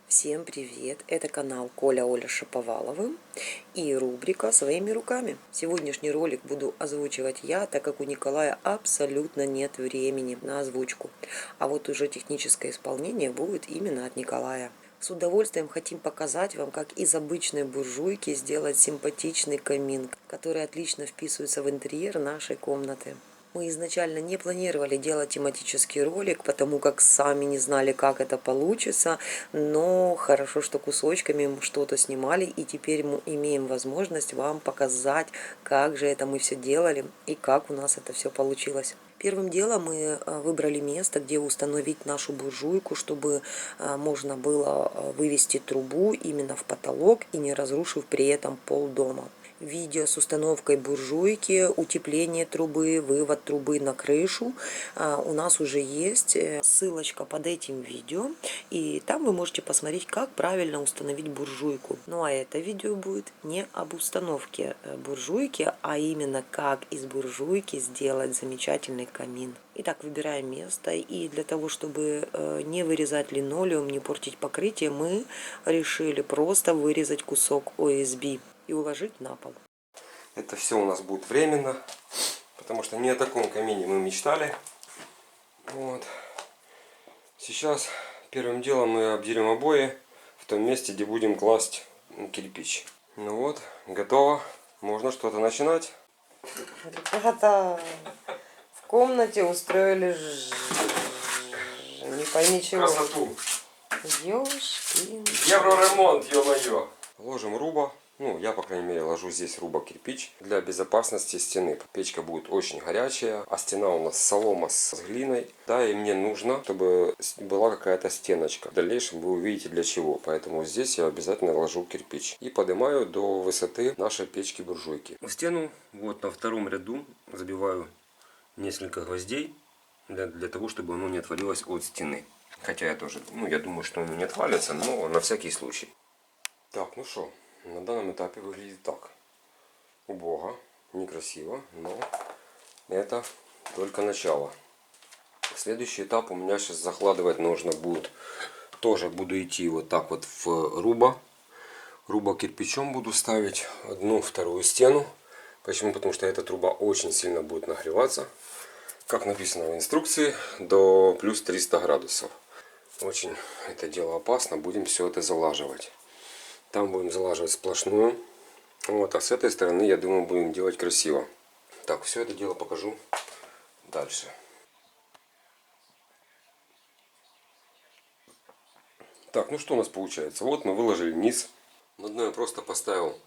Всем привет! Это канал Коля-Оля Шаповаловы и рубрика «Своими руками». Сегодняшний ролик буду озвучивать я, так как у Николая абсолютно нет времени на озвучку. А вот уже техническое исполнение будет именно от Николая. С удовольствием хотим показать вам, как из обычной буржуйки сделать симпатичный камин, который отлично вписывается в интерьер нашей комнаты. Мы изначально не планировали делать тематический ролик, потому как сами не знали, как это получится, но хорошо, что кусочками мы что-то снимали, и теперь мы имеем возможность вам показать, как же это мы все делали и как у нас это все получилось. Первым делом мы выбрали место, где установить нашу буржуйку, чтобы можно было вывести трубу именно в потолок и не разрушив при этом пол дома. Видео с установкой буржуйки, утепление трубы, вывод трубы на крышу у нас уже есть. Ссылочка под этим видео. И там вы можете посмотреть, как правильно установить буржуйку. Ну а это видео будет не об установке буржуйки, а именно как из буржуйки сделать замечательный камин. Итак, выбираем место. И для того, чтобы не вырезать линолеум, не портить покрытие, мы решили просто вырезать кусок ОСБ и уложить на пол. Это все у нас будет временно, потому что не о таком камине мы мечтали. Вот. Сейчас первым делом мы обдерем обои в том месте, где будем класть кирпич. Ну вот, готово. Можно что-то начинать. Ребята в комнате устроили не пойми чего. Красоту. Ёшкин. Евроремонт, ё-моё. Ложим руба. Ну, я, по крайней мере, ложу здесь руба кирпич для безопасности стены. Печка будет очень горячая, а стена у нас солома с глиной. Да, и мне нужно, чтобы была какая-то стеночка. В дальнейшем вы увидите для чего. Поэтому здесь я обязательно ложу кирпич. И поднимаю до высоты нашей печки-буржуйки. В стену, вот на втором ряду, забиваю несколько гвоздей для того, чтобы оно не отвалилось от стены. Хотя я тоже, я думаю, что оно не отвалится, но на всякий случай. Так, ну что. На данном этапе выглядит так. Убого, некрасиво, но это только начало. Следующий этап у меня сейчас закладывать нужно будет. Тоже буду идти вот так вот в руба. Руба кирпичом буду ставить одну, вторую стену. Почему? Потому что эта труба очень сильно будет нагреваться. Как написано в инструкции, до плюс 300 градусов. Очень это дело опасно. Будем все это залаживать. Там будем залаживать сплошную. Вот, а с этой стороны, я думаю, будем делать красиво. Так, все это дело покажу дальше. Так, ну что у нас получается? Вот мы выложили низ. На дно я просто поставил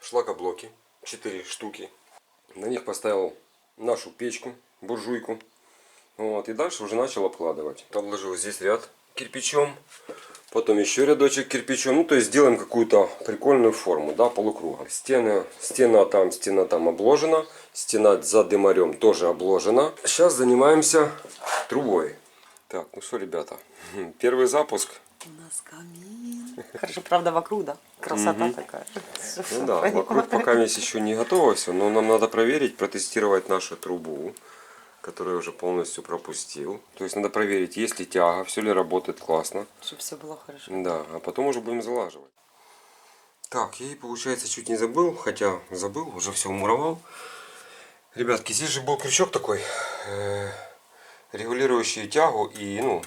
шлакоблоки, 4 штуки. На них поставил нашу печку, буржуйку. Вот, и дальше уже начал обкладывать. Обложил здесь ряд кирпичом. Потом еще рядочек кирпичом. Ну, то есть сделаем какую-то прикольную форму, да, полукруга. Стена там обложена. Стена за дымарем тоже обложена. Сейчас занимаемся трубой. Так, ну что, ребята, первый запуск. У нас камин. Хорошо, правда, вокруг, да? Красота такая. Ну да, вокруг пока еще не готово все, но нам надо проверить, протестировать нашу трубу, которую я уже полностью пропустил. То есть надо проверить, есть ли тяга, все ли работает классно. Чтобы все было хорошо. Да, а потом уже будем залаживать. Так, я, получается, чуть не забыл, хотя забыл, уже все умуровал. Ребятки, здесь же был крючок такой, регулирующий тягу и,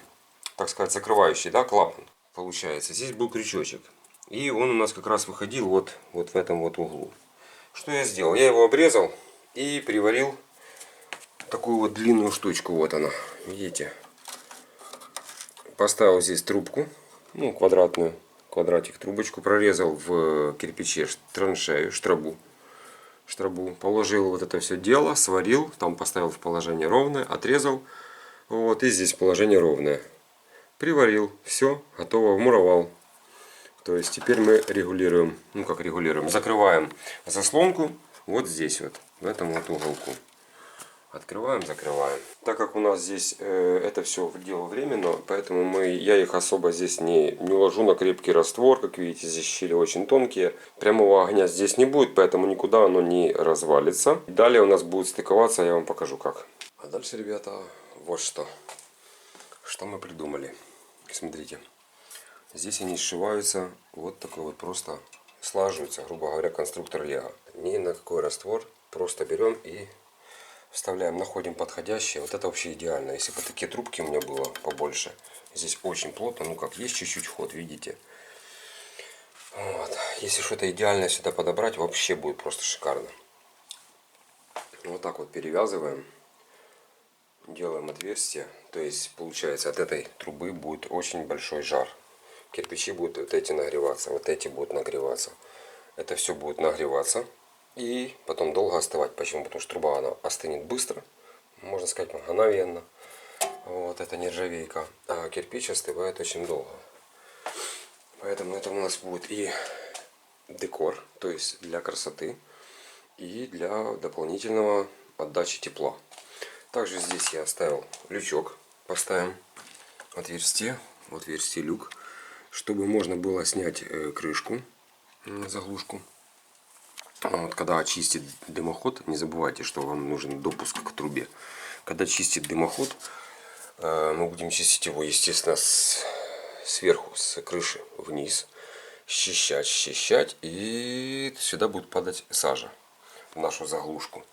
так сказать, закрывающий, да, клапан. Получается, здесь был крючочек. И он у нас как раз выходил вот в этом вот углу. Что я сделал? Я его обрезал и приварил такую вот длинную штучку. Вот она, видите. Поставил здесь трубку, квадратную, квадратик, трубочку прорезал в кирпиче траншею, штрабу. Положил вот это все дело, сварил, там поставил в положение ровное, отрезал. Вот, и здесь положение ровное. Приварил, все, готово, вмуровал. То есть теперь мы регулируем, закрываем заслонку вот здесь вот, в этом вот уголку. Открываем, закрываем. Так как у нас здесь это все дело временно, поэтому я их особо здесь не ложу на крепкий раствор. Как видите, здесь щели очень тонкие. Прямого огня здесь не будет, поэтому никуда оно не развалится. Далее у нас будет стыковаться, я вам покажу как. А дальше, ребята, вот что. Что мы придумали. Смотрите. Здесь они сшиваются вот такой вот просто слаживаются, грубо говоря, конструктор Лего. Ни на какой раствор. Просто берем и вставляем, находим подходящее. Вот это вообще идеально. Если бы такие трубки у меня было побольше. Здесь очень плотно, ну как, есть чуть-чуть ход, видите. Вот. Если что-то идеальное сюда подобрать, вообще будет просто шикарно. Вот так вот перевязываем. Делаем отверстие. То есть получается от этой трубы будет очень большой жар. Кирпичи будут вот эти нагреваться, вот эти будут нагреваться. Это все будет нагреваться и потом долго остывать. Почему? Потому что труба она остынет быстро, можно сказать мгновенно. Вот это нержавейка. А кирпич остывает очень долго. Поэтому это у нас будет и декор, то есть для красоты, и для дополнительного отдачи тепла. Также здесь я оставил лючок. Поставим отверстие люк, чтобы можно было снять крышку, заглушку. Вот, когда очистит дымоход, не забывайте, что вам нужен допуск к трубе. Когда чистит дымоход, мы будем чистить его, естественно, сверху, с крыши вниз. Счищать, и сюда будет падать сажа в нашу заглушку.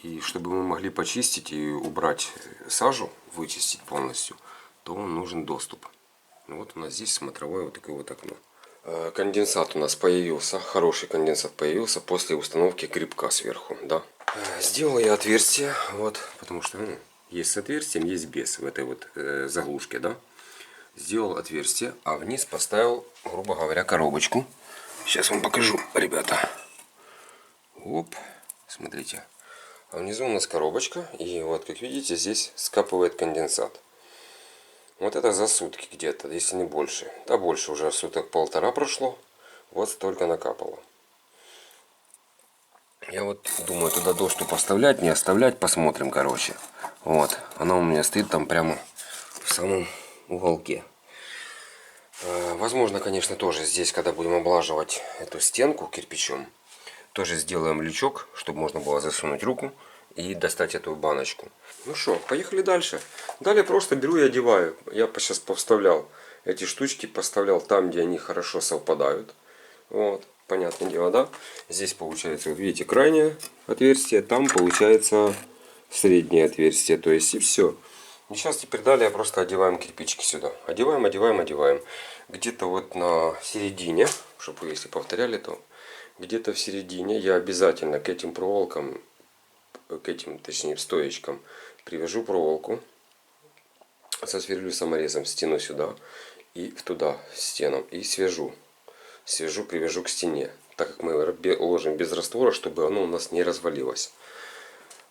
И чтобы мы могли почистить и убрать сажу, вычистить полностью, то нужен доступ. Вот у нас здесь смотровое вот такое вот окно. Конденсат у нас появился, хороший конденсат появился после установки крепка сверху, да. Сделал я отверстие, вот, потому что есть с отверстием, есть без в этой вот заглушке, да. Сделал отверстие, а вниз поставил, грубо говоря, коробочку. Сейчас вам покажу, ребята. Оп, смотрите. А внизу у нас коробочка, и вот, как видите, здесь скапывает конденсат. Вот это за сутки где-то, если не больше. Да больше, уже суток полтора прошло. Вот столько накапало. Я вот думаю, туда доступ оставлять, не оставлять, посмотрим, короче. Вот, она у меня стоит там прямо в самом уголке. Возможно, конечно, тоже здесь, когда будем облаживать эту стенку кирпичом, тоже сделаем лючок, чтобы можно было засунуть руку и достать эту баночку. Ну что, поехали дальше. Далее просто беру и одеваю. Я сейчас повставлял эти штучки, поставлял там, где они хорошо совпадают. Вот, понятное дело, да? Здесь получается, вот видите, крайнее отверстие, там получается среднее отверстие. То есть и все. И сейчас теперь далее просто одеваем кирпичики сюда. Одеваем. Где-то вот на середине, чтобы вы если повторяли, то где-то в середине я обязательно к этим проволокам, к этим, точнее, стоечкам привяжу проволоку, сосверлю саморезом стену сюда и туда стену и свяжу, привяжу к стене, так как мы ложим без раствора, чтобы оно у нас не развалилось.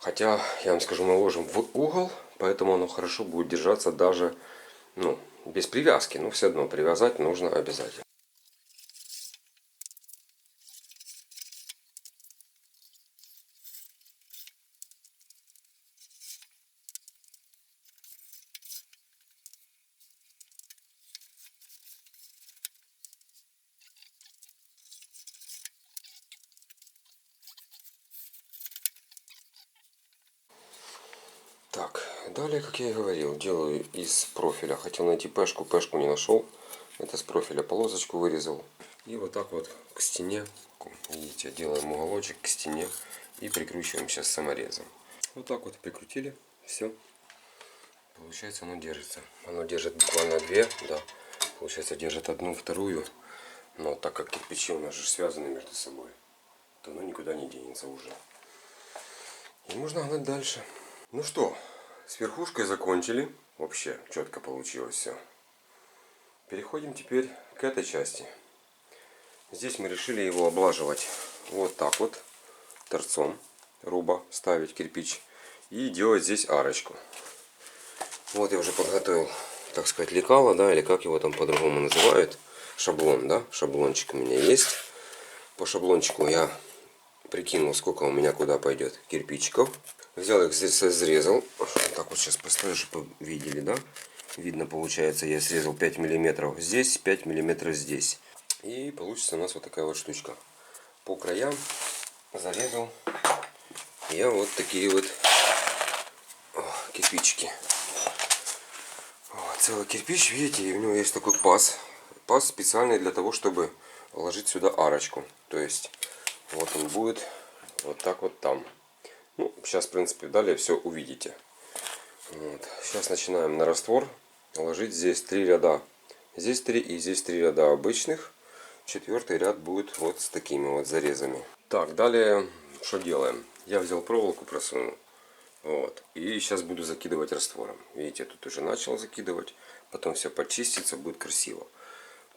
Хотя, я вам скажу, мы ложим в угол, поэтому оно хорошо будет держаться даже, ну, без привязки, но все равно привязать нужно обязательно. Так, далее, как я и говорил, делаю из профиля. Хотел найти пешку не нашел. Это с профиля полосочку вырезал. И вот так вот к стене, видите, делаем уголочек к стене и прикручиваем сейчас саморезом. Вот так вот прикрутили, все. Получается, оно держится. Оно держит буквально две, да. Получается, держит одну, вторую. Но так как кирпичи у нас же связаны между собой, то оно никуда не денется уже. И можно гнать дальше. Ну что, с верхушкой закончили. Вообще четко получилось все. Переходим теперь к этой части. Здесь мы решили его облаживать вот так вот, торцом, руба, ставить кирпич и делать здесь арочку. Вот я уже подготовил, так сказать, лекало, да, или как его там по-другому называют. Шаблон, да, шаблончик у меня есть. По шаблончику я прикинул, сколько у меня куда пойдет кирпичиков. Взял их здесь, срезал. Так вот сейчас поставлю, чтобы видели, да. Видно, получается, я срезал 5 миллиметров здесь, 5 миллиметров здесь. И получится у нас вот такая вот штучка. По краям зарезал я вот такие вот кирпичики. Целый кирпич, видите, и у него есть такой паз. паз специальный для того, чтобы ложить сюда арочку. То есть вот он будет вот так вот там. Ну, сейчас, в принципе, далее все увидите. Вот. Сейчас начинаем на раствор ложить здесь 3 ряда. Здесь 3 и здесь 3 ряда обычных. Четвертый ряд будет вот с такими вот зарезами. Так, далее что делаем? Я взял проволоку, просунул. Вот. И сейчас буду закидывать раствором. Видите, я тут уже начал закидывать. Потом все почистится, будет красиво.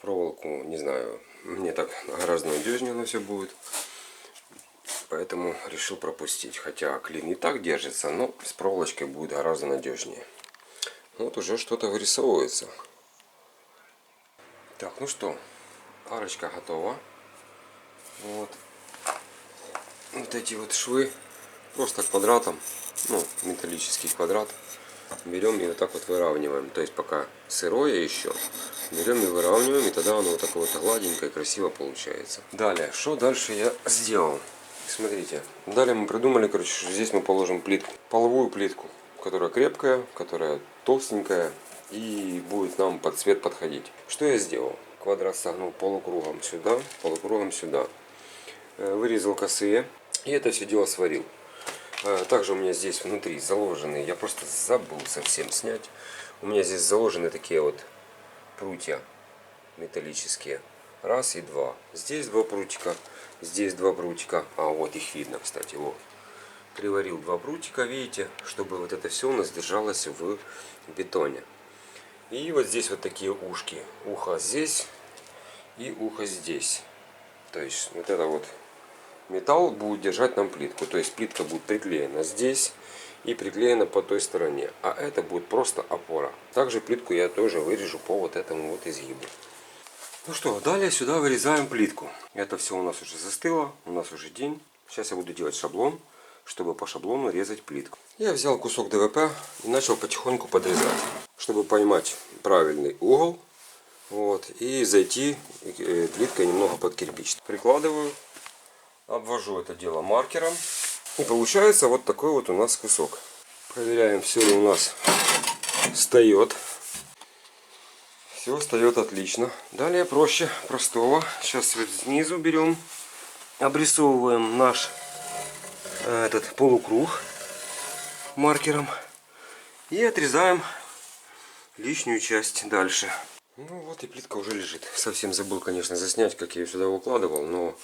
Проволоку, не знаю, мне так гораздо надежнее оно все будет. Поэтому решил пропустить. Хотя клин и так держится, но с проволочкой будет гораздо надежнее. Вот уже что-то вырисовывается. Так, ну что, арочка готова. Вот. Вот эти вот швы просто квадратом, ну, металлический квадрат, берем и вот так вот выравниваем. То есть пока сырое еще, берем и выравниваем, и тогда оно вот такое вот гладенькое, красиво получается. Далее, что дальше я сделал? Смотрите, далее мы придумали, короче, что здесь мы положим плитку, половую плитку, которая крепкая, которая толстенькая и будет нам под цвет подходить. Что я сделал? Квадрат согнул полукругом сюда, полукругом сюда. Вырезал косые и это все дело сварил. Также у меня здесь внутри заложены, я просто забыл совсем снять. У меня здесь заложены такие вот прутья металлические. Раз и два. Здесь два прутика, здесь два прутика. А вот их видно, кстати. Вот. Приварил два прутика, видите, чтобы вот это все у нас держалось в бетоне. И вот здесь вот такие ушки. Ухо здесь и ухо здесь. То есть вот это вот металл будет держать нам плитку. То есть плитка будет приклеена здесь и приклеена по той стороне. А это будет просто опора. Также плитку я тоже вырежу по вот этому вот изгибу. Ну что, далее сюда вырезаем плитку. Это все у нас уже застыло. У нас уже день. Сейчас я буду делать шаблон, чтобы по шаблону резать плитку. Я взял кусок ДВП и начал потихоньку подрезать, чтобы поймать правильный угол. Вот, и зайти плиткой немного под кирпич. Прикладываю, обвожу это дело маркером. И получается вот такой вот у нас кусок. Проверяем, все ли у нас встает. Все встает отлично. Далее проще простого. Сейчас вот снизу берем, обрисовываем наш этот полукруг маркером и отрезаем лишнюю часть дальше. Ну вот и плитка уже лежит. Совсем забыл, конечно, заснять, как я ее сюда укладывал, но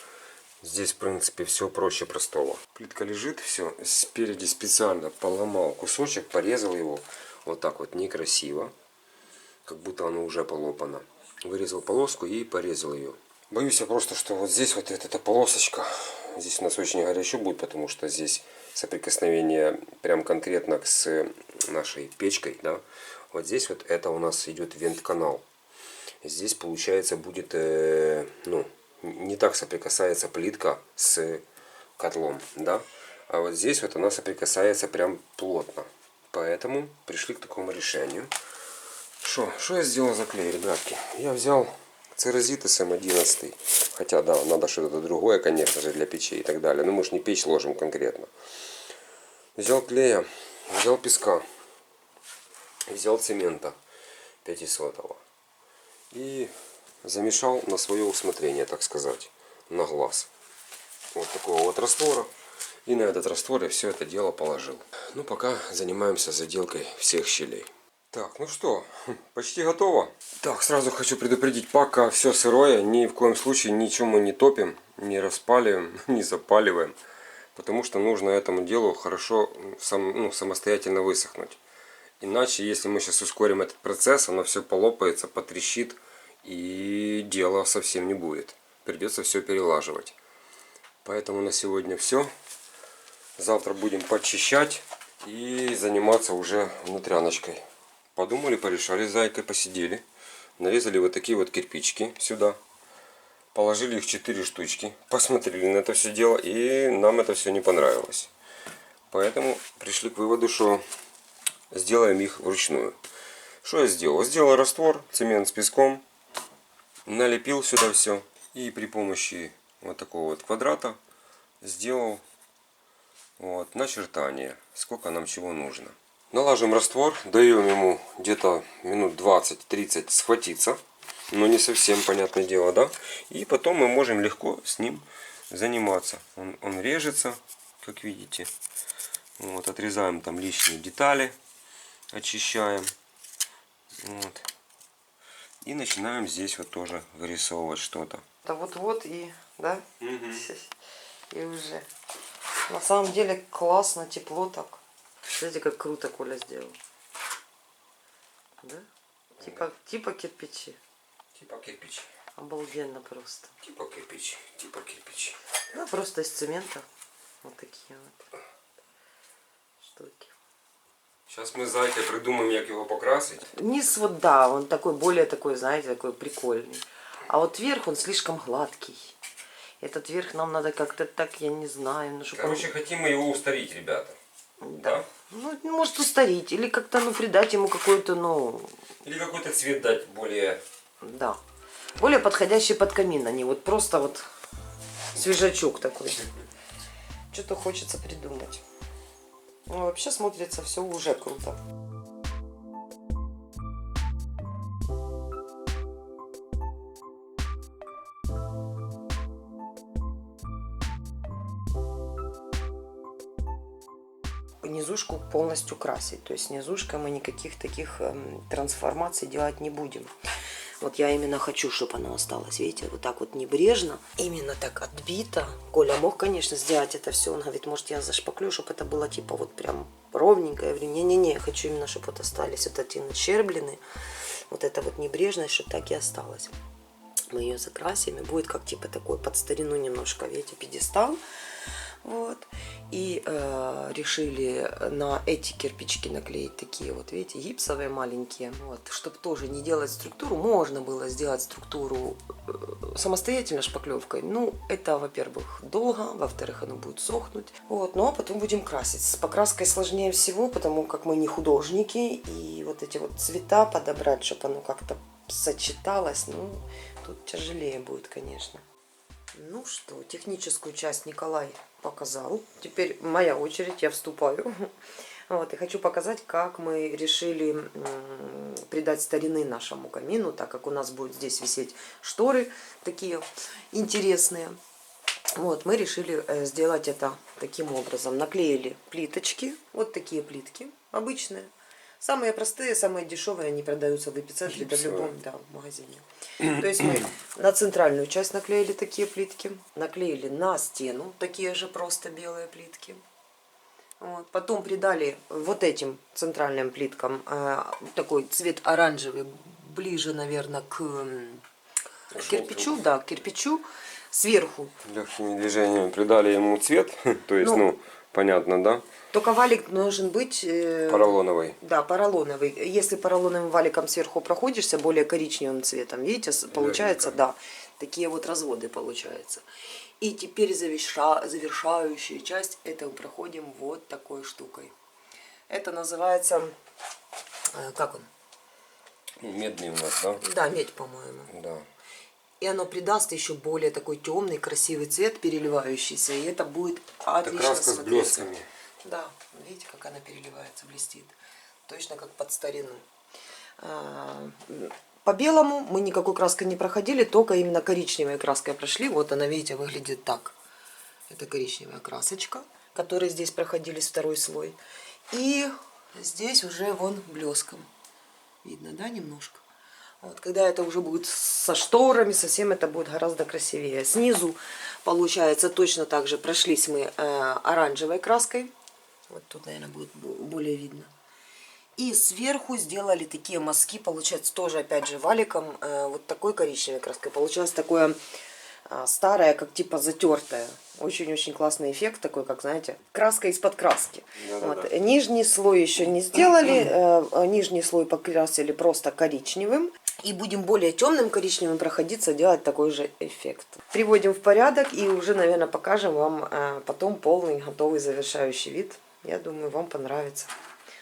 здесь, в принципе, все проще простого. Плитка лежит, все. Спереди специально поломал кусочек, порезал его вот так вот некрасиво, как будто оно уже полопано. Вырезал полоску и порезал ее. Боюсь я просто, что вот здесь вот эта полосочка, здесь у нас очень горячо будет, потому что здесь соприкосновение прям конкретно с нашей печкой, да. Вот здесь вот это у нас идет вент-канал. Здесь получается будет, ну, не так соприкасается плитка с котлом, да. А вот здесь вот она соприкасается прям плотно. Поэтому пришли к такому решению. Что я сделал за клей, ребятки? Я взял Церезит СМ11. Хотя, да, надо что-то другое, конечно же, для печей и так далее. Но мы же не печь ложим конкретно. Взял клея, взял песка, взял цемента 500-го. И замешал на свое усмотрение, так сказать, на глаз. Вот такого вот раствора. И на этот раствор я все это дело положил. Ну, пока занимаемся заделкой всех щелей. Так, ну что, почти готово. Так, сразу хочу предупредить, пока все сырое, ни в коем случае ничего мы не топим, не распаливаем, не запаливаем. Потому что нужно этому делу хорошо самостоятельно высохнуть. Иначе, если мы сейчас ускорим этот процесс, оно все полопается, потрещит и дела совсем не будет. Придется все перелаживать. Поэтому на сегодня все. Завтра будем подчищать и заниматься уже внутряночкой. Подумали, порешали, с зайкой посидели. Нарезали вот такие вот кирпичики сюда. Положили их 4 штучки. Посмотрели на это все дело. И нам это все не понравилось. Поэтому пришли к выводу, что сделаем их вручную. Что я сделал? Сделал раствор, цемент с песком. Налепил сюда все. И при помощи вот такого вот квадрата сделал вот начертание. Сколько нам чего нужно. Налаживаем раствор, даем ему где-то минут 20-30 схватиться. но не совсем, понятное дело, да? И потом мы можем легко с ним заниматься. Он режется, как видите. Вот, отрезаем там лишние детали, очищаем. Вот. И начинаем здесь вот тоже вырисовывать что-то. Да вот и, да? Угу. И уже. На самом деле классно, тепло так. Смотрите, как круто Коля сделал. Да? Типа кирпичи. Типа кирпич. Обалденно просто. Типа кирпич. Типа кирпич. Ну, просто из цемента. Вот такие вот штуки. Сейчас мы с Зайкой придумаем, как его покрасить. Низ вот, да, он такой, более такой, знаете, такой прикольный. А вот верх он слишком гладкий. Этот верх нам надо как-то так, я не знаю. Ну, чтобы Короче, хотим мы его устарить, ребята. да. Ну, может устарить. Или как-то, ну, придать ему какой-то, ну... Или какой-то цвет дать более... Да. Более подходящий под камин, а не вот просто вот свежачок такой. Что-то хочется придумать. Ну, вообще смотрится все уже круто. Низушку полностью красить. То есть низушкой мы никаких таких трансформаций делать не будем. Вот я именно хочу, чтобы оно осталось, видите, вот так вот небрежно, именно так отбито. Коля мог, конечно, сделать это все. Он говорит, может, я зашпаклю, чтобы это было типа вот прям ровненько. Я говорю, не-не-не, я хочу именно, чтобы вот остались вот эти начерблены. Вот это вот небрежность, чтобы так и осталось. Мы ее закрасим, и будет как типа такой под старину немножко, видите, пьедестал. Вот. И решили на эти кирпичики наклеить такие вот, видите, гипсовые маленькие. Вот. Чтобы тоже не делать структуру, можно было сделать структуру самостоятельно шпаклевкой. Ну, это, во-первых, долго, во-вторых, оно будет сохнуть. Вот. Ну, а потом будем красить. С покраской сложнее всего, потому как мы не художники. И вот эти вот цвета подобрать, чтобы оно как-то сочеталось, ну, тут тяжелее будет, конечно. Ну что, техническую часть Николай показал. Теперь моя очередь, я вступаю. Вот, и хочу показать, как мы решили придать старины нашему камину, так как у нас будут здесь висеть шторы такие интересные. Вот, мы решили сделать это таким образом. Наклеили плиточки, вот такие плитки обычные. Самые простые, самые дешевые, они продаются в эпицентре, да в любом магазине. То есть мы на центральную часть наклеили такие плитки, наклеили на стену такие же просто белые плитки. Вот. Потом придали вот этим центральным плиткам такой цвет оранжевый, ближе, наверное, к кирпичу, да, к кирпичу, сверху. Легкими движениями придали ему цвет, то есть, ну понятно, да? Только валик должен быть... поролоновый. Да, поролоновый. Если поролоновым валиком сверху проходишься, более коричневым цветом, видите, получается, да, такие вот разводы получаются. И теперь завершающая часть, это мы проходим вот такой штукой. Это называется... Как он? Медный у нас, да? Да, медь, по-моему. Да. И оно придаст еще более такой темный, красивый цвет, переливающийся. И это будет отлично краска с смотреться. блесками. Да, видите, как она переливается, блестит. Точно как под старину. По белому мы никакой краской не проходили, только именно коричневой краской прошли. Вот она, видите, выглядит так. Это коричневая красочка, которой здесь проходились второй слой. И здесь уже вон блеском. Видно, да, немножко? Вот, когда это уже будет со шторами, совсем это будет гораздо красивее. Снизу, получается, точно так же прошлись мы оранжевой краской. Вот тут, наверное, будет более видно. И сверху сделали такие мазки, получается, тоже, опять же, валиком, вот такой коричневой краской. Получилось такое старое, как типа затертое. Очень-очень классный эффект такой, как, знаете, краска из-под краски. Вот. Нижний слой еще не сделали, нижний слой покрасили просто коричневым. И будем более темным коричневым проходиться, делать такой же эффект. Приводим в порядок и уже, наверное, покажем вам потом полный готовый завершающий вид. Я думаю, вам понравится.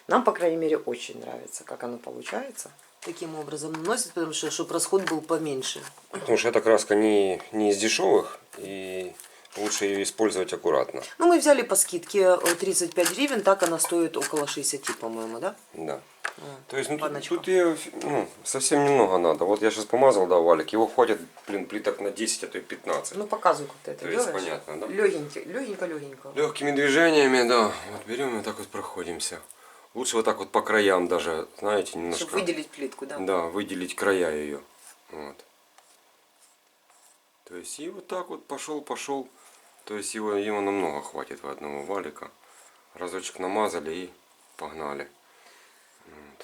Нам, по крайней мере, очень нравится, как оно получается. Таким образом наносит, потому что, чтобы расход был поменьше. Потому что эта краска не из дешевых, и лучше ее использовать аккуратно. Ну, мы взяли по скидке 35 гривен, так она стоит около 60, по-моему, да? Да. То есть, ну, баночку. тут ее совсем немного надо. Вот я сейчас помазал, да, валик, его хватит, блин, плиток на 10, а то и 15. Ну, показывай, как ты это То есть, делаешь. понятно, да? Легенько. Легкими движениями, да. Вот берем и вот так вот проходимся. Лучше вот так вот по краям даже, знаете, немножко. Чтобы выделить плитку, да? Да, выделить края ее. Вот. То есть, и вот так вот пошел. То есть, его намного хватит в одного валика. Разочек намазали и погнали.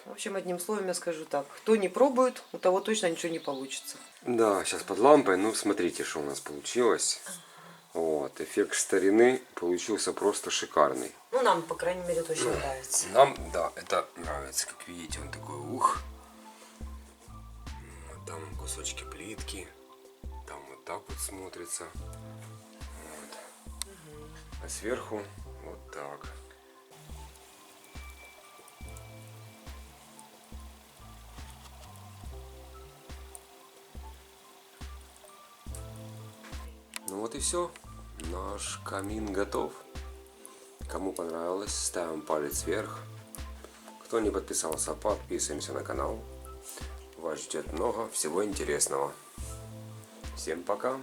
В общем, одним словом я скажу так. Кто не пробует, у того точно ничего не получится. Да, сейчас под лампой. Ну, смотрите, что у нас получилось. Вот, эффект старины получился просто шикарный. Ну, нам, по крайней мере, точно нравится. Нам, да, это нравится. Как видите, он такой, ух. Там кусочки плитки. Там вот так вот смотрится. Вот. А сверху вот так. Ну вот и все. Наш камин готов. Кому понравилось, ставим палец вверх. Кто не подписался, подписываемся на канал. Вас ждет много всего интересного. Всем пока.